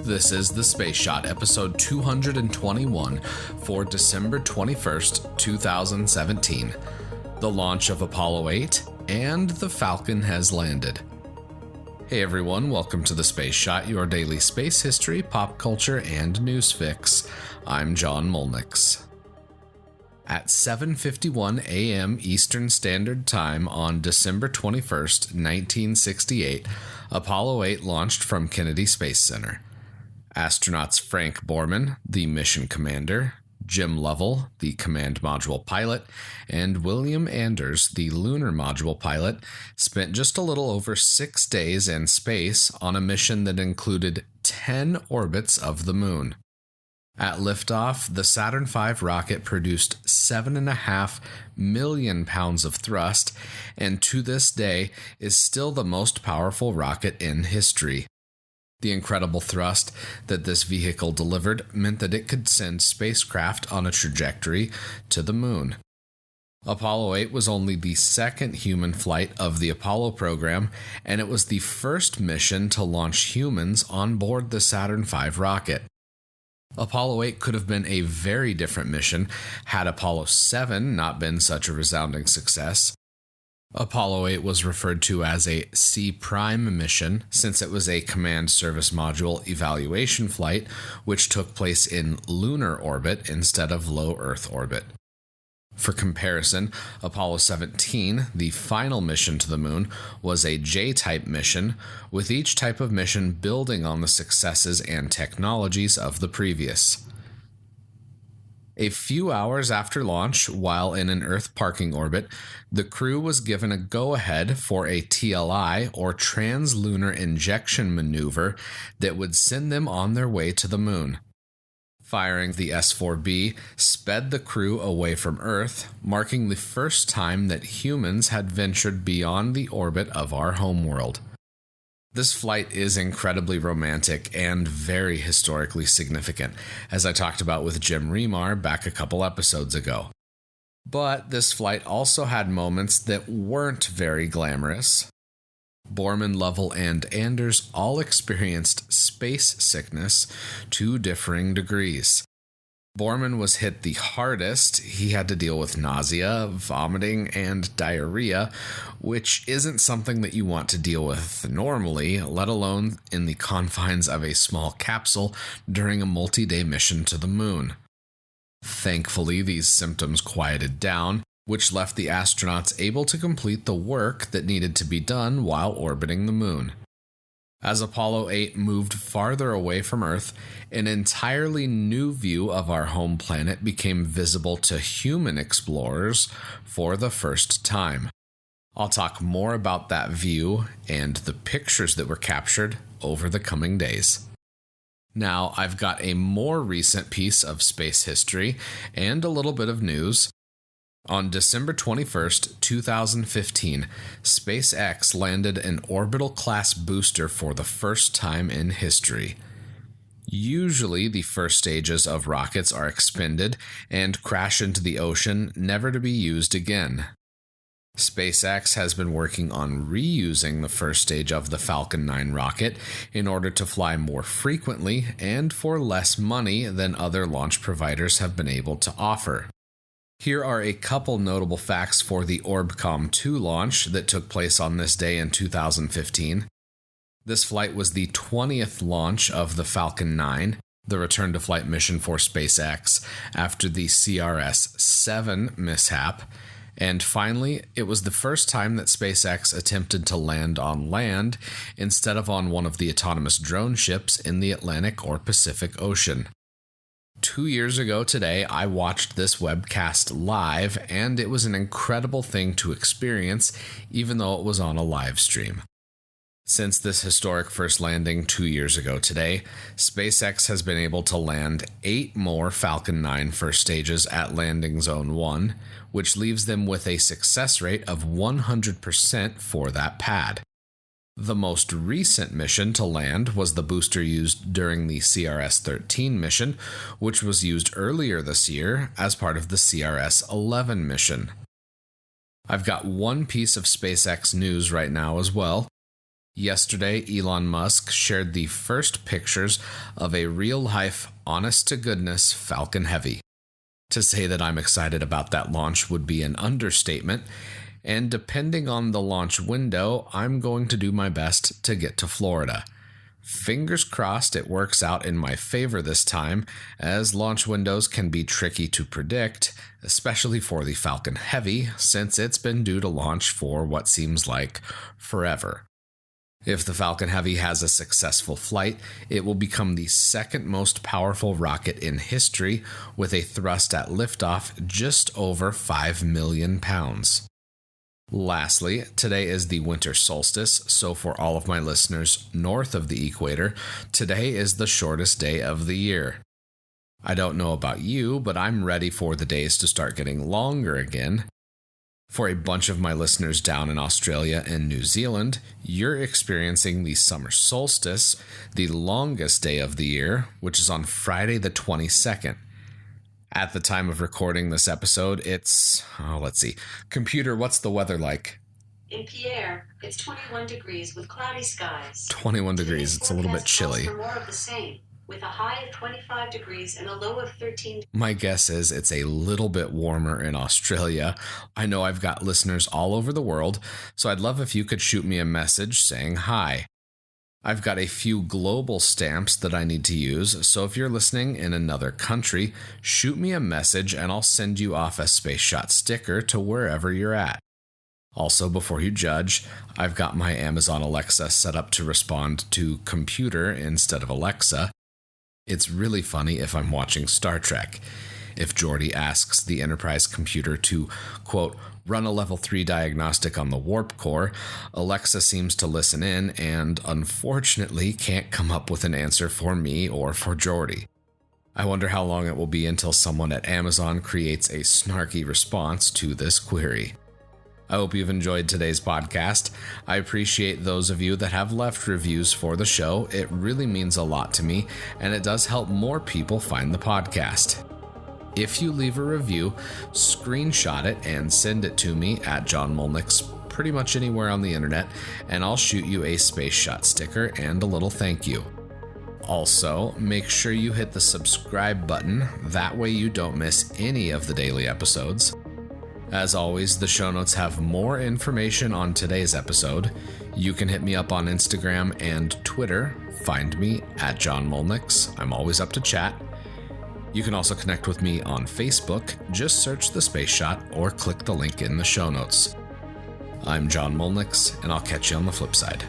This is The Space Shot, episode 221 for December 21st, 2017. The launch of Apollo 8, and the Falcon has landed. Hey everyone, welcome to The Space Shot, your daily space history, pop culture, and news fix. I'm John Molnix. At 7:51 a.m. Eastern Standard Time on December 21st, 1968, Apollo 8 launched from Kennedy Space Center. Astronauts Frank Borman, the mission commander, Jim Lovell, the command module pilot, and William Anders, the lunar module pilot, spent just a little over 6 days in space on a mission that included 10 orbits of the moon. At liftoff, the Saturn V rocket produced 7.5 million pounds of thrust, and to this day is still the most powerful rocket in history. The incredible thrust that this vehicle delivered meant that it could send spacecraft on a trajectory to the moon. Apollo 8 was only the second human flight of the Apollo program, and it was the first mission to launch humans on board the Saturn V rocket. Apollo 8 could have been a very different mission had Apollo 7 not been such a resounding success. Apollo 8 was referred to as a C' mission since it was a command service module evaluation flight which took place in lunar orbit instead of low Earth orbit. For comparison, Apollo 17, the final mission to the moon, was a J-type mission, with each type of mission building on the successes and technologies of the previous. A few hours after launch, while in an Earth parking orbit, the crew was given a go-ahead for a TLI, or Trans-Lunar Injection Maneuver, that would send them on their way to the moon. Firing the S-4B sped the crew away from Earth, marking the first time that humans had ventured beyond the orbit of our homeworld. This flight is incredibly romantic and very historically significant, as I talked about with Jim Remar back a couple episodes ago. But this flight also had moments that weren't very glamorous. Borman, Lovell, and Anders all experienced space sickness to differing degrees. Borman was hit the hardest. He had to deal with nausea, vomiting, and diarrhea, which isn't something that you want to deal with normally, let alone in the confines of a small capsule during a multi-day mission to the moon. Thankfully, these symptoms quieted down, which left the astronauts able to complete the work that needed to be done while orbiting the moon. As Apollo 8 moved farther away from Earth, an entirely new view of our home planet became visible to human explorers for the first time. I'll talk more about that view and the pictures that were captured over the coming days. Now, I've got a more recent piece of space history and a little bit of news. On December 21st, 2015, SpaceX landed an orbital-class booster for the first time in history. Usually, the first stages of rockets are expended and crash into the ocean, never to be used again. SpaceX has been working on reusing the first stage of the Falcon 9 rocket in order to fly more frequently and for less money than other launch providers have been able to offer. Here are a couple notable facts for the Orbcomm 2 launch that took place on this day in 2015. This flight was the 20th launch of the Falcon 9, the return-to-flight mission for SpaceX, after the CRS-7 mishap. And finally, it was the first time that SpaceX attempted to land on land instead of on one of the autonomous drone ships in the Atlantic or Pacific Ocean. 2 years ago today, I watched this webcast live, and it was an incredible thing to experience, even though it was on a live stream. Since this historic first landing 2 years ago today, SpaceX has been able to land 8 more Falcon 9 first stages at Landing Zone 1, which leaves them with a success rate of 100% for that pad. The most recent mission to land was the booster used during the CRS-13 mission, which was used earlier this year as part of the CRS-11 mission. I've got one piece of SpaceX news right now as well. Yesterday, Elon Musk shared the first pictures of a real-life, honest-to-goodness Falcon Heavy. To say that I'm excited about that launch would be an understatement, and depending on the launch window, I'm going to do my best to get to Florida. Fingers crossed it works out in my favor this time, as launch windows can be tricky to predict, especially for the Falcon Heavy, since it's been due to launch for what seems like forever. If the Falcon Heavy has a successful flight, it will become the second most powerful rocket in history, with a thrust at liftoff just over 5 million pounds. Lastly, today is the winter solstice, so for all of my listeners north of the equator, today is the shortest day of the year. I don't know about you, but I'm ready for the days to start getting longer again. For a bunch of my listeners down in Australia and New Zealand, you're experiencing the summer solstice, the longest day of the year, which is on Friday the 22nd. At the time of recording this episode, it's, Computer, what's the weather like? In Pierre, it's 21 degrees with cloudy skies. 21 degrees, it's a little bit chilly. For more of the same, with a high of 25 degrees and a low of 13. My guess is it's a little bit warmer in Australia. I know I've got listeners all over the world, so I'd love if you could shoot me a message saying hi. I've got a few global stamps that I need to use, so if you're listening in another country, shoot me a message and I'll send you off a Space Shot sticker to wherever you're at. Also, before you judge, I've got my Amazon Alexa set up to respond to computer instead of Alexa. It's really funny if I'm watching Star Trek. If Geordi asks the Enterprise computer to, quote, run a level 3 diagnostic on the warp core, Alexa seems to listen in and, unfortunately, can't come up with an answer for me or for Geordi. I wonder how long it will be until someone at Amazon creates a snarky response to this query. I hope you've enjoyed today's podcast. I appreciate those of you that have left reviews for the show. It really means a lot to me, and it does help more people find the podcast. If you leave a review, screenshot it and send it to me at John Molnick's pretty much anywhere on the internet, and I'll shoot you a Space Shot sticker and a little thank you. Also, make sure you hit the subscribe button, that way you don't miss any of the daily episodes. As always, the show notes have more information on today's episode. You can hit me up on Instagram and Twitter. Find me at John Molnick's. I'm always up to chat. You can also connect with me on Facebook. Just search The Space Shot or click the link in the show notes. I'm John Molnick's, and I'll catch you on the flip side.